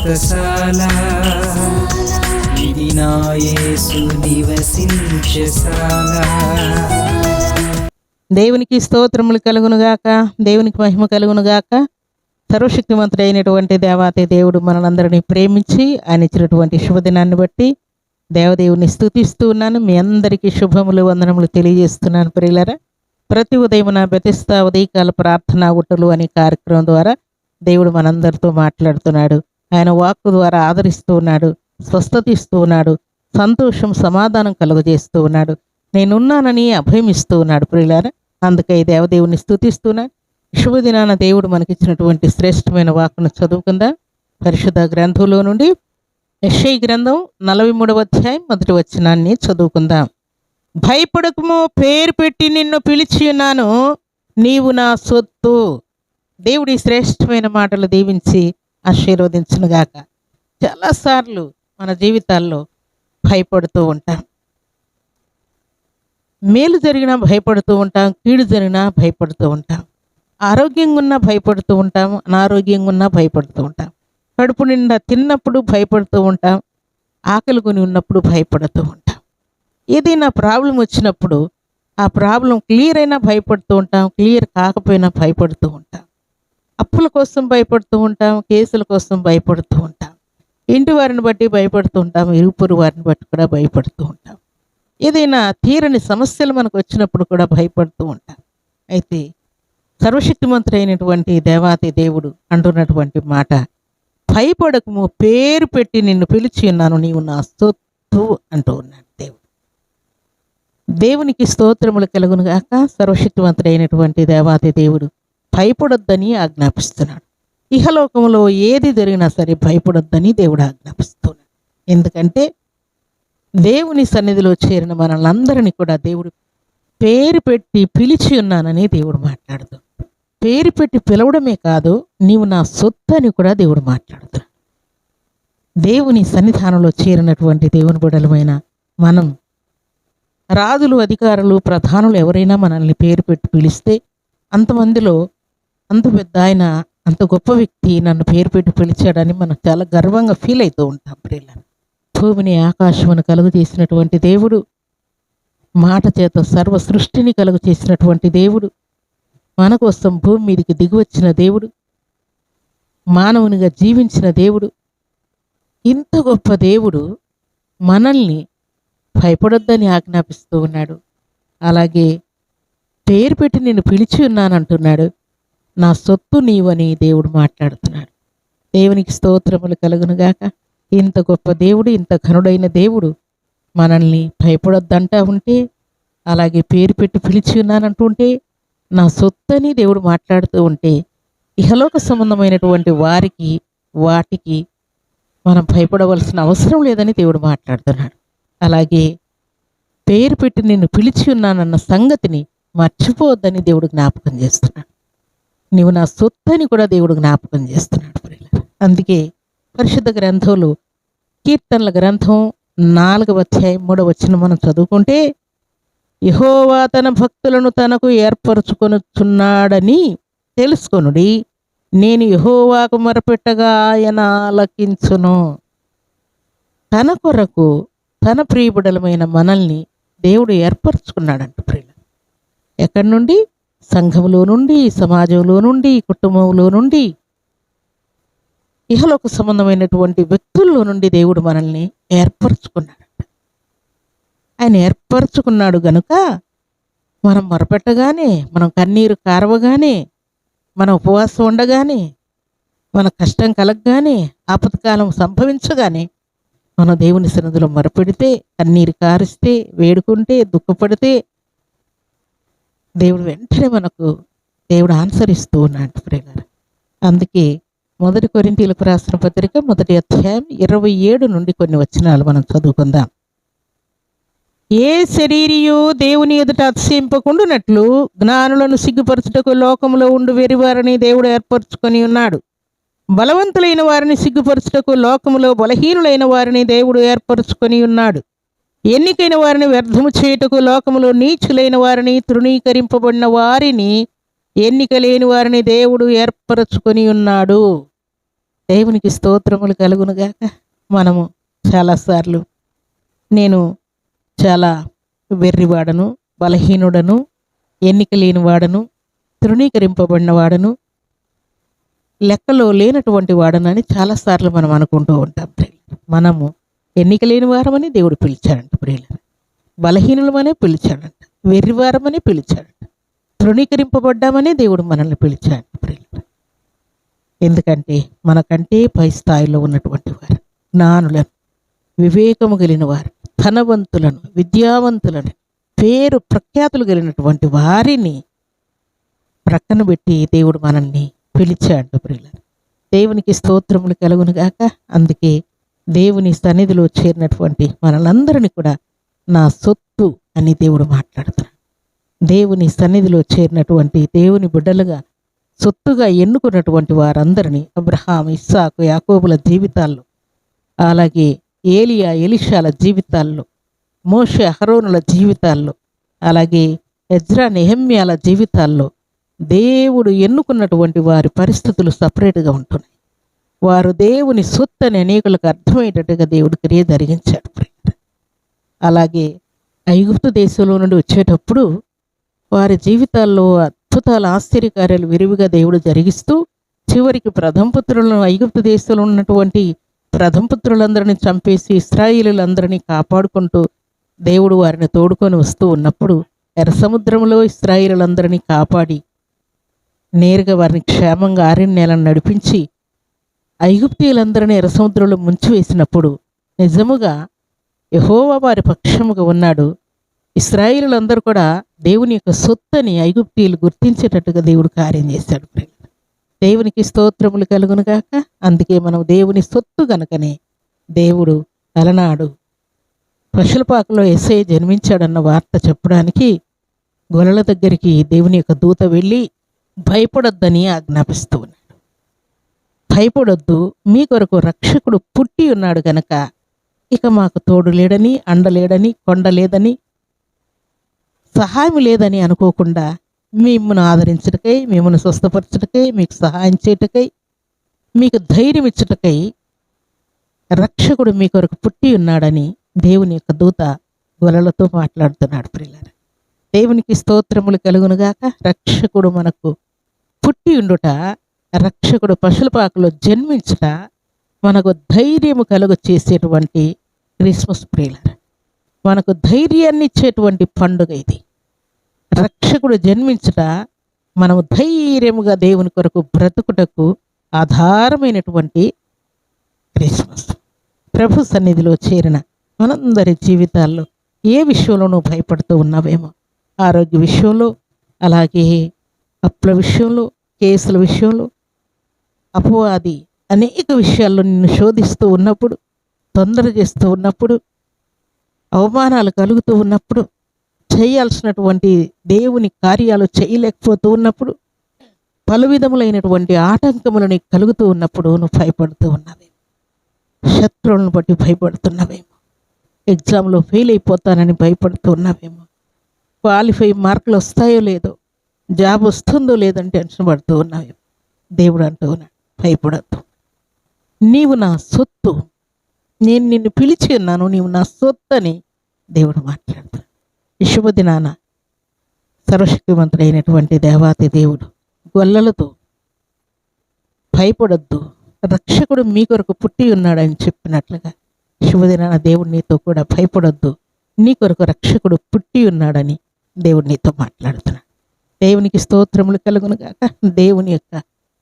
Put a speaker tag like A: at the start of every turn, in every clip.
A: వ్రతశాల ఇది నా యేసు నివసించశాల.
B: దేవునికి స్తోత్రములు కలుగునుగాక, దేవునికి మహిమ కలుగునుగాక. సర్వశక్తిమంతుడైనటువంటి దేవాతి దేవుడు మనందరినీ ప్రేమించి ఆయన ఇచ్చినటువంటి శుభదినాన్ని బట్టి దేవదేవుని స్తుతిస్తూ ఉన్నాను. మీ అందరికీ శుభములు వందనములు తెలియజేస్తున్నాను. ప్రియులారా, ప్రతి ఉదయమున బెతెస్దా ఉదయకాల ప్రార్థనా గుట్టలు అనే కార్యక్రమం ద్వారా దేవుడు మనందరితో మాట్లాడుతున్నాడు. ఆయన వాక్కు ద్వారా ఆదరిస్తూ ఉన్నాడు, స్వస్థత ఇస్తూ ఉన్నాడు, సంతోషం సమాధానం కలుగజేస్తూ ఉన్నాడు, నేనున్నానని అభయమిస్తూ ఉన్నాడు. ప్రియులారా, అందుకే ఈ దేవదేవుని స్తుతిస్తున్నా. శుభదినాన దేవుడు మనకిచ్చినటువంటి శ్రేష్టమైన వాక్కును చదువుకుందాం. పరిశుద్ధ గ్రంథంలో నుండి యెషయా గ్రంథం 43వ అధ్యాయం 1వ వచనాన్ని చదువుకుందాం. భయపడకము, పేరు పెట్టి నిన్ను పిలిచి ఉన్నాను, నీవు నా సొత్తు. దేవుడి శ్రేష్టమైన మాటలు దీవించి ఆశీర్వదించునుగాక. చాలాసార్లు మన జీవితాల్లో భయపడుతూ ఉంటాం. మేలు జరిగినా భయపడుతూ ఉంటాం, కీడు జరిగినా భయపడుతూ ఉంటాం. ఆరోగ్యంగా ఉన్నా భయపడుతూ ఉంటాం, అనారోగ్యంగా ఉన్నా భయపడుతూ ఉంటాం. కడుపు నిండా తిన్నప్పుడు భయపడుతూ ఉంటాం, ఆకలి కొని ఉన్నప్పుడు భయపడుతూ ఉంటాం. ఏదైనా ప్రాబ్లం వచ్చినప్పుడు ఆ ప్రాబ్లం క్లియర్ అయినా భయపడుతూ ఉంటాం, క్లియర్ కాకపోయినా భయపడుతూ ఉంటాం. అప్పుల కోసం భయపడుతూ ఉంటాం, కేసుల కోసం భయపడుతూ ఉంటాం, ఇంటి వారిని బట్టి భయపడుతూ ఉంటాం, ఇరుపురు వారిని బట్టి కూడా భయపడుతూ ఉంటాం. ఏదైనా తీరని సమస్యలు మనకు వచ్చినప్పుడు కూడా భయపడుతూ ఉంటాం. అయితే సర్వశక్తిమంతుడైనటువంటి దేవాతి దేవుడు అంటున్నటువంటి మాట, భయపడకము, పేరు పెట్టి నిన్ను పిలిచి ఉన్నాను, నీవు నా సొత్తు అంటూ ఉన్నాడు దేవుడు. దేవునికి స్తోత్రములు కలుగునుగాక. సర్వశక్తివంతుడైనటువంటి దేవాతి దేవుడు భయపడొద్దని ఆజ్ఞాపిస్తున్నాడు. ఇహలోకంలో ఏది జరిగినా సరే భయపడొద్దని దేవుడు ఆజ్ఞాపిస్తున్నాడు. ఎందుకంటే దేవుని సన్నిధిలో చేరిన మనల్ని కూడా దేవుడు పేరు పెట్టి పిలిచి ఉన్నానని దేవుడు మాట్లాడుతూ, పేరు పెట్టి పిలవడమే కాదు, నీవు నా సొత్తు అని కూడా దేవుడు మాట్లాడుతున్నాడు. దేవుని సన్నిధానంలో చేరినటువంటి దేవుని బిడ్డలమైన మనం, రాజులు, అధికారులు, ప్రధానులు ఎవరైనా మనల్ని పేరు పెట్టి పిలిస్తే, అంతమందిలో అంత పెద్ద ఆయన, అంత గొప్ప వ్యక్తి నన్ను పేరు పెట్టి పిలిచాడని మనం చాలా గర్వంగా ఫీల్ అవుతూ ఉంటాం. ప్రియులారా, భూమిని ఆకాశమును కలుగు చేసినటువంటి దేవుడు, మాట చేత సర్వ సృష్టిని కలుగు చేసినటువంటి దేవుడు, మన కోసం భూమి మీదకి దిగివచ్చిన దేవుడు, మానవునిగా జీవించిన దేవుడు, ఇంత గొప్ప దేవుడు మనల్ని భయపడొద్దని ఆజ్ఞాపిస్తూ ఉన్నాడు. అలాగే పేరు పెట్టి నేను పిలిచి ఉన్నానంటున్నాడు. నా సొత్తు నీవని దేవుడు మాట్లాడుతున్నాడు. దేవునికి స్తోత్రములు కలుగునుగాక. ఇంత గొప్ప దేవుడు, ఇంత ఘనుడైన దేవుడు మనల్ని భయపడొద్దంటా ఉంటే, అలాగే పేరు పెట్టి పిలిచి ఉన్నానంటుంటే, నా సొత్తని దేవుడు మాట్లాడుతూ ఉంటే, ఇహలోక సంబంధమైనటువంటి వాటికి మనం భయపడవలసిన అవసరం లేదని దేవుడు మాట్లాడుతున్నాడు. అలాగే పేరు పెట్టి నిన్ను పిలిచి ఉన్నానన్న సంగతిని మర్చిపోవద్దని దేవుడు జ్ఞాపకం చేస్తున్నాడు. నీవు నా సొత్తని కూడా దేవుడు జ్ఞాపకం చేస్తున్నాడు. అందుకే పరిశుద్ధ గ్రంథంలో కీర్తనల గ్రంథం 4వ అధ్యాయం 3వ వచనం మనం చదువుకుంటే, యెహోవా తన భక్తులను తనకు ఏర్పరచుకొనుచున్నాడని తెలుసుకొనుడి, నేను యెహోవాకు మొరపెట్టగా ఆయన ఆలకించును. తన కొరకు తన ప్రియబిడలమైన మనల్ని దేవుడు ఏర్పరచుకున్నాడంట. ప్రియులు, ఎక్కడి నుండి? సంఘంలో నుండి, సమాజంలో నుండి, కుటుంబంలో నుండి, ఇహలోక సంబంధమైనటువంటి వ్యక్తుల్లో నుండి దేవుడు మనల్ని ఏర్పరచుకున్నాడు. ఆయన ఏర్పరచుకున్నాడు గనుక మనం మొరపెట్టగానే, మనం కన్నీరు కారవగానే, మన ఉపవాసం ఉండగానే, మన కష్టం కలగగానే, ఆపత్కాలం సంభవించగానే మనం దేవుని సన్నిధిలో మొరపెడితే, కన్నీరు కారిస్తే, వేడుకుంటే, దుఃఖపడితే దేవుడు వెంటనే మనకు దేవుడు ఆన్సర్ ఇస్తూ ఉన్నాడు. ప్రియులారా, అందుకే 1 కొరింథీయులకు రాసిన పత్రిక 1వ అధ్యాయం 27 నుండి కొన్ని వచనాలు మనం చదువుకుందాం. ఏ శరీరియు దేవుని ఎదుట అతిశయింపకుండునట్లు జ్ఞానులను సిగ్గుపరచుటకు లోకములో ఉండు వెరివారిని దేవుడు ఏర్పరచుకొని ఉన్నాడు. బలవంతులైన వారిని సిగ్గుపరచుటకు లోకములో బలహీనులైన వారిని దేవుడు ఏర్పరచుకొని ఉన్నాడు. ఎన్నికైన వారిని వ్యర్థము చేయుటకు లోకములో నీచులైన వారిని, తృణీకరింపబడిన వారిని, ఎన్నిక లేని వారిని దేవుడు ఏర్పరచుకొని ఉన్నాడు. దేవునికి స్తోత్రములు కలుగునుగాక. మనము చాలాసార్లు నేను చాలా వెర్రివాడను, బలహీనుడను, ఎన్నిక లేని వాడను, తృణీకరింపబడిన వాడను, లెక్కలో లేనటువంటి వాడనని చాలాసార్లు మనం అనుకుంటూ ఉంటాం. మనము ఎన్నిక లేని వారమని దేవుడు పిలిచాడంట ప్రియులారా. బలహీనులమనే పిలిచాడంట, వెర్రివారమని పిలిచాడంట, తృణీకరింపబడ్డామనే దేవుడు మనల్ని పిలిచాడు ప్రియులారా. ఎందుకంటే మనకంటే పై స్థాయిలో ఉన్నటువంటి వారు, జ్ఞానులను, వివేకము కలిగిన వారు, ధనవంతులను, విద్యావంతులను, పేరు ప్రఖ్యాతులు కలిగినటువంటి వారిని ప్రక్కన పెట్టి దేవుడు మనల్ని పిలిచాడు ప్రియులారా. దేవునికి స్తోత్రములు కలుగునుగాక. అందుకే దేవుని సన్నిధిలో చేరినటువంటి మనలందరినీ కూడా నా సొత్తు అని దేవుడు మాట్లాడుతున్నాడు. దేవుని సన్నిధిలో చేరినటువంటి దేవుని బిడ్డలుగా సొత్తుగా ఎన్నుకున్నటువంటి వారందరినీ అబ్రహాం, ఇస్సాకు, యాకోబుల జీవితాల్లో, అలాగే ఏలియా, ఎలీషాల జీవితాల్లో, మోషే, అహరోనుల జీవితాల్లో, అలాగే ఎజ్రా, నెహెమ్యాల జీవితాల్లో దేవుడు ఎన్నుకున్నటువంటి వారి పరిస్థితులు సపరేట్గా ఉంటున్నాయి. వారు దేవుని సొత్తు అని అనేకులకు అర్థమయ్యేటట్టుగా దేవుడు క్రియ జరిగించాడు. అలాగే ఐగుప్తు దేశంలో నుండి వచ్చేటప్పుడు వారి జీవితాల్లో అద్భుతాలు, ఆశ్చర్యకార్యాలు విరివిగా దేవుడు జరిగిస్తూ చివరికి ప్రథమపుత్రులను, ఐగుప్తు దేశంలో ఉన్నటువంటి ప్రథమపుత్రులందరినీ చంపేసి ఇశ్రాయేలులందరినీ కాపాడుకుంటూ దేవుడు వారిని తోడుకొని వస్తూ ఉన్నప్పుడు ఎర్ర సముద్రంలో ఇశ్రాయేలులందరినీ కాపాడి నేరుగా వారిని క్షేమంగా ఆరణ్యాలను నడిపించి ఐగుప్తీయులందరినీ ఎర్ర సముద్రంలో ముంచివేసినప్పుడు నిజముగా యెహోవా వారి పక్షముగా ఉన్నాడు. ఇశ్రాయేలులందరూ కూడా దేవుని యొక్క సొత్తని ఐగుప్తీయులు గుర్తించేటట్టుగా దేవుడు కార్యం చేశాడు. దేవునికి స్తోత్రములు కలుగునుగాక. అందుకే మనం దేవుని సొత్తు గనుకనే దేవుడు అలనాడు పశులపాకలో యేసయ్య జన్మించాడన్న వార్త చెప్పడానికి గొర్రెల దగ్గరికి దేవుని యొక్క దూత వెళ్ళి భయపడొద్దని ఆజ్ఞాపిస్తూ ఉన్నాడు. భయపడొద్దు, మీ కొరకు రక్షకుడు పుట్టి ఉన్నాడు గనక ఇక మాకు తోడు లేడని, అండలేడని, కొండ లేదని, సహాయం లేదని అనుకోకుండా మిమ్మల్ని ఆదరించుటకై, మిమ్మల్ని స్వస్థపరచుటకై, మీకు సహాయం చేయుటకై, మీకు ధైర్యం ఇచ్చుటకై రక్షకుడు మీ కొరకు పుట్టి ఉన్నాడని దేవుని యొక్క దూత గొర్రెలతో మాట్లాడుతున్నాడు. ప్రియులారా, దేవునికి స్తోత్రములు కలుగునుగాక. రక్షకుడు మనకు పుట్టి ఉండుట, రక్షకుడు పశులపాకలో జన్మించుట మనకు ధైర్యము కలుగ చేసేటువంటి క్రిస్మస్. ప్రియులారా, మనకు ధైర్యాన్ని ఇచ్చేటువంటి పండుగ ఇది. రక్షకుడు జన్మించుట మనము ధైర్యముగా దేవుని కొరకు బ్రతుకుటకు ఆధారమైనటువంటి క్రిస్మస్. ప్రభు సన్నిధిలో చేరిన మనందరి జీవితాల్లో ఏ విషయంలోనూ భయపడుతూ ఉన్నావేమో, ఆరోగ్య విషయంలో, అలాగే అప్పుల విషయంలో, కేసుల విషయంలో, అపవాది అనేక విషయాల్లో నిన్ను శోధిస్తూ ఉన్నప్పుడు, తొందర చేస్తూ ఉన్నప్పుడు, అవమానాలు కలుగుతూ ఉన్నప్పుడు, చేయాల్సినటువంటి దేవుని కార్యాలు చేయలేకపోతూ ఉన్నప్పుడు, పలు విధములైనటువంటి ఆటంకములు నీకు కలుగుతూ ఉన్నప్పుడు నువ్వు భయపడుతూ ఉన్నావేమో, శత్రువులను బట్టి భయపడుతున్నావేమో, ఎగ్జామ్లో ఫెయిల్ అయిపోతానని భయపడుతూ ఉన్నావేమో, క్వాలిఫై మార్కులు వస్తాయో లేదో, జాబ్ వస్తుందో లేదని టెన్షన్ పడుతూ ఉన్నావేమో. దేవుడు అంటూ ఉన్నాడు, భయపడద్దు, నీవు నా సొత్తు, నేను నిన్ను పిలిచి ఉన్నాను, నీవు నా సొత్తు అని దేవుడు మాట్లాడుతాడు. ఈ శుభదినాన సర్వశక్తివంతుడైనటువంటి దేవాతి దేవుడు గొల్లలతో భయపడొద్దు, రక్షకుడు మీ కొరకు పుట్టి ఉన్నాడని చెప్పినట్లుగా శుభదినాన దేవుడు నీతో కూడా భయపడొద్దు, నీ కొరకు రక్షకుడు పుట్టి ఉన్నాడని దేవుడు నీతో మాట్లాడుతున్నాడు. దేవునికి స్తోత్రములు కలుగునుగాక. దేవుని యొక్క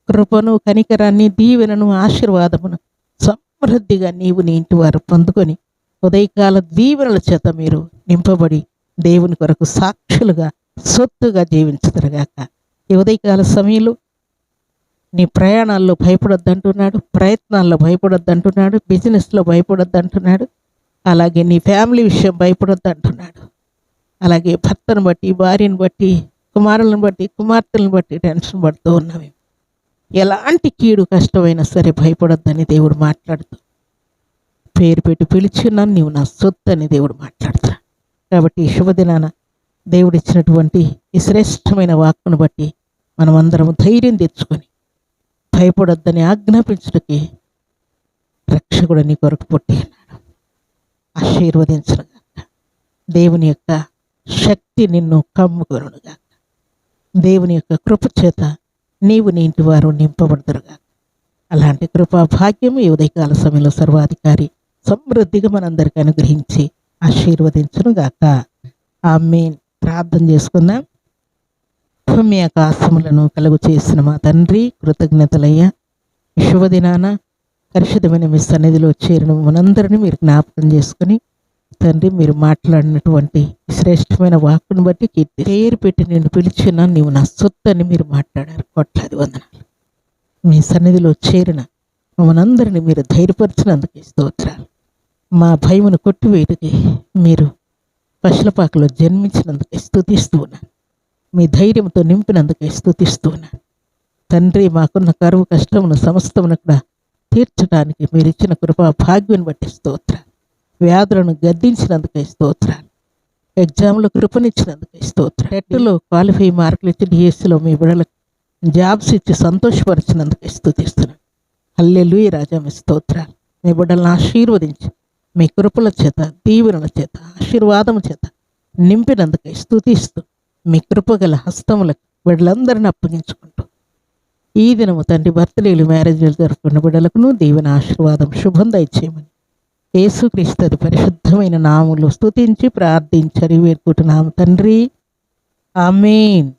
B: కృపను, కనికరాన్ని, దీవెనను, ఆశీర్వాదమును సమృద్ధిగా నీవు నీ ఇంటి వారు పొందుకొని ఉదయకాల దీవెనల చేత మీరు నింపబడి దేవుని కొరకు సాక్షులుగా, సొత్తుగా జీవించుతారుగాక. ఈ ఉదయకాల సమయంలో నీ ప్రయాణాల్లో భయపడొద్దంటున్నాడు, ప్రయత్నాల్లో భయపడొద్దంటున్నాడు, బిజినెస్లో భయపడొద్దంటున్నాడు, అలాగే నీ ఫ్యామిలీ విషయం భయపడొద్దంటున్నాడు, అలాగే భర్తను బట్టి, భార్యను బట్టి, కుమారులను బట్టి, కుమార్తెలను బట్టి టెన్షన్ పడుతూ ఉన్నామే. ఎలాంటి కీడు కష్టమైనా సరే భయపడొద్దని దేవుడు మాట్లాడుతూ పేరు పెట్టి పిలిచిన్నాను, నీవు నా సొత్తు అని దేవుడు మాట్లాడుతున్నా. కాబట్టి ఈ శుభదినాన దేవుడు ఇచ్చినటువంటి ఈ శ్రేష్టమైన వాక్కును బట్టి మనమందరం ధైర్యం తెచ్చుకొని భయపడొద్దని ఆజ్ఞాపించుటకి రక్షకుడు నీ కొరకు పుట్టి ఉన్నాడు. ఆశీర్వదించునుగాక. దేవుని యొక్క శక్తి నిన్ను కమ్ముకొనుగాక. దేవుని యొక్క కృప చేత నీవు నీ ఇంటి వారు నింపబడతారుగాక. అలాంటి కృపా భాగ్యం ఈ ఉదయకాల సమయంలో సర్వాధికారి సమృద్ధిగా మనందరికీ అనుగ్రహించి ఆశీర్వదించునుగాక. ఆమేన్. ప్రార్థన చేసుకుందాం. భూమి ఆకాశములను కలుగు చేసిన మా తండ్రి, కృతజ్ఞతలయ్యా. శుభదినాన పరిశుద్ధమైన మీ సన్నిధిలో చేరిన మనందరినీ మీరు జ్ఞాపకం చేసుకుని తండ్రి, మీరు మాట్లాడినటువంటి శ్రేష్టమైన వాక్కును బట్టి కీర్తి పేరు పెట్టి నేను పిలిచిన నీవు నా సొత్తని మీరు మాట్లాడారు. కోట్లాది వందనాలు. మీ సన్నిధిలో చేరిన మనందరినీ మీరు ధైర్యపరిచినందుకు స్తోత్రాలు. మా భయమును కొట్టివేయటికి మీరు పశులపాకలో జన్మించినందుకు స్తుతిస్తూ ఉన్నాను. మీ ధైర్యంతో నింపినందుకు స్తుతిస్తూ ఉన్నాను. తండ్రి, మాకున్న కరువు కష్టమును సమస్తమును కూడా తీర్చడానికి మీరు ఇచ్చిన కృపా భాగ్యం బట్టి స్తోత్రాలు. వ్యాధులను గద్దించినందుకు స్తోత్రాలు. ఎగ్జామ్లో కృపనిచ్చినందుకు స్తోత్రాలు. టెట్లో క్వాలిఫై మార్కులు ఇచ్చి డిఎస్సిలో మీ బిడ్డలకు జాబ్స్ ఇచ్చి సంతోషపరిచినందుకు స్తుతిస్తున్నాను. హల్లెలూయా రాజా, మీ స్తోత్రాలు. మీ బిడ్డలను ఆశీర్వదించి మీ కృపల చేత, దీవెనల చేత, ఆశీర్వాదం చేత నింపినందుకు స్తుతిస్తూ మీ కృపగల హస్తములకు బిడ్డలందరిని అప్పగించుకుంటూ ఈ దినము తండ్రి బర్త్డేలు, మ్యారేజ్లు జరుపుకున్న బిడ్డలకును దీవెన, ఆశీర్వాదం, శుభం దయచేయమని యేసుక్రీస్తు అతి పరిశుద్ధమైన నామములో స్తుతించి ప్రార్థించి వేడుకుంటున్నాము తండ్రి. ఆమేన్.